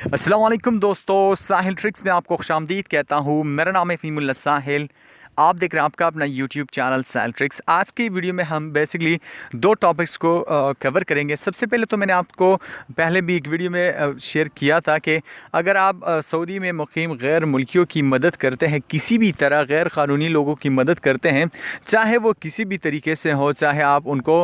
अस्सलाम वालेकुम दोस्तों, साहिल ट्रिक्स में आपको खुशामदीद कहता हूँ। मेरा नाम है फ़हीमुल्लाह साहिल। आप देख रहे हैं आपका अपना यूट्यूब चैनल साहिल ट्रिक्स। आज की वीडियो में हम बेसिकली दो टॉपिक्स को कवर करेंगे। सबसे पहले तो मैंने आपको पहले भी एक वीडियो में शेयर किया था कि अगर आप सऊदी में मुकीम गैर मुल्कियों की मदद करते हैं, किसी भी तरह गैर क़ानूनी लोगों की मदद करते हैं, चाहे वो किसी भी तरीके से हो, चाहे आप उनको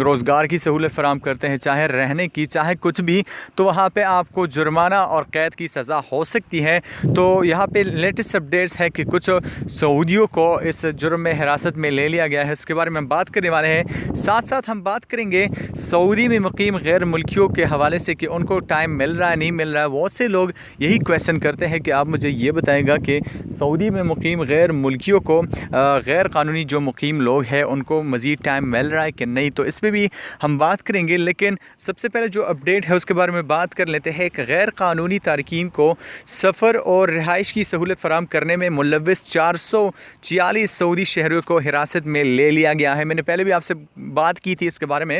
रोज़गार की सहूलत फ़राहम करते हैं, चाहे रहने की, चाहे कुछ भी, तो वहाँ पे आपको जुर्माना और कैद की सज़ा हो सकती है। तो यहाँ पे लेटेस्ट अपडेट्स है कि कुछ सऊदियों को इस जुर्म में हिरासत में ले लिया गया है। इसके बारे में हम बात करने वाले हैं। साथ साथ हम बात करेंगे सऊदी में मुकीम गैर मुल्कियों के हवाले से कि उनको टाइम मिल रहा है, नहीं मिल रहा है। बहुत से लोग यही क्वेश्चन करते हैं कि आप मुझे ये बताएगा कि सऊदी में मुकीम गैर मुल्कियों को गैर क़ानूनी जो मुकीम लोग हैं उनको मज़ीद टाइम मिल रहा है कि नहीं। तो इस पर भी हम बात करेंगे, लेकिन सबसे पहले जो अपडेट है उसके बारे में बात कर लेते हैं। एक गैर क़ानूनी तारकीन को सफ़र और रिहाइश की सहूलत फ़राहम करने में मुलव्वस 446 सऊदी शहरियों को हिरासत में ले लिया गया है। मैंने पहले भी आपसे बात की थी इसके बारे में,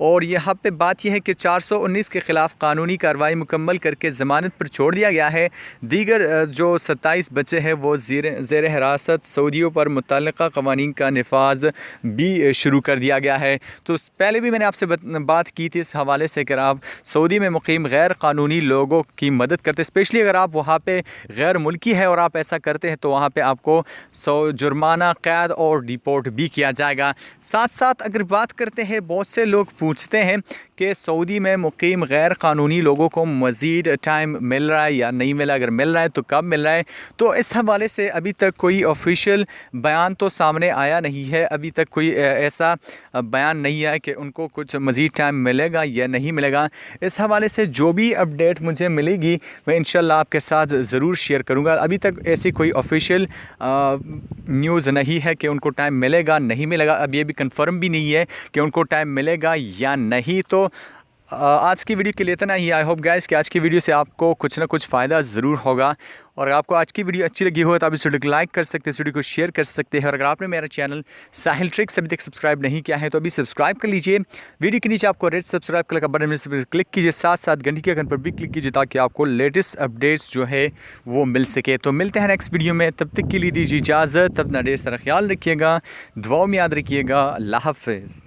और यहाँ पे बात यह है कि 419 के ख़िलाफ़ कानूनी कार्रवाई मुकम्मल करके ज़मानत पर छोड़ दिया गया है। दीगर जो 27 बच्चे हैं वो ज़ेर हिरासत सऊदियों पर मुतल्लिक़ा क़वानीन का नफाज भी शुरू कर दिया गया है। तो पहले भी मैंने आपसे बात की थी इस हवाले से कि आप सऊदी में मुकीम गैर क़ानूनी लोगों की मदद करते, स्पेशली अगर आप वहाँ पे गैर मुल्की है और आप ऐसा करते हैं तो वहाँ पे आपको जुर्माना, कैद और डिपोर्ट भी किया जाएगा। साथ साथ अगर बात करते हैं, बहुत से लोग पूछते हैं कि सऊदी में मुकीम गैर क़ानूनी लोगों को मज़ीद टाइम मिल रहा है या नहीं मिला, अगर मिल रहा है तो कब मिल रहा है। तो इस हवाले से अभी तक कोई ऑफिशियल बयान तो सामने आया नहीं है। अभी तक कोई ऐसा बयान नहीं आया कि उनको कुछ मज़ीद टाइम मिलेगा या नहीं मिलेगा। इस हवाले से जो भी अपडेट मुझे मिलेगी मैं इंशाल्लाह आपके साथ ज़रूर शेयर करूँगा। अभी तक ऐसी कोई ऑफिशियल न्यूज़ नहीं है कि उनको टाइम मिलेगा नहीं मिलेगा। अब ये भी कंफर्म भी नहीं है कि उनको टाइम मिलेगा या नहीं। तो आज की वीडियो के लिए इतना ही। आई होप गाइस कि आज की वीडियो से आपको कुछ ना कुछ फ़ायदा ज़रूर होगा, और अगर आपको आज की वीडियो अच्छी लगी हो तो आप इस वीडियो को लाइक कर सकते हैं, इस वीडियो को शेयर कर सकते हैं। और अगर आपने मेरा चैनल साहिल ट्रिक्स अभी तक सब्सक्राइब नहीं किया है तो अभी सब्सक्राइब कर लीजिए। वीडियो के नीचे आपको रेड सब्सक्राइब कलर का बटन में क्लिक कीजिए, साथ साथ घंटी के आइकन पर भी क्लिक कीजिए ताकि आपको लेटेस्ट अपडेट्स जो है वो मिल सके। तो मिलते हैं नेक्स्ट वीडियो में, तब तक के लिए दीजिए इजाज़त। अपना ढेर सारा ख्याल रखिएगा, दुआओं में याद रखिएगा। अल्लाह हाफ़िज़।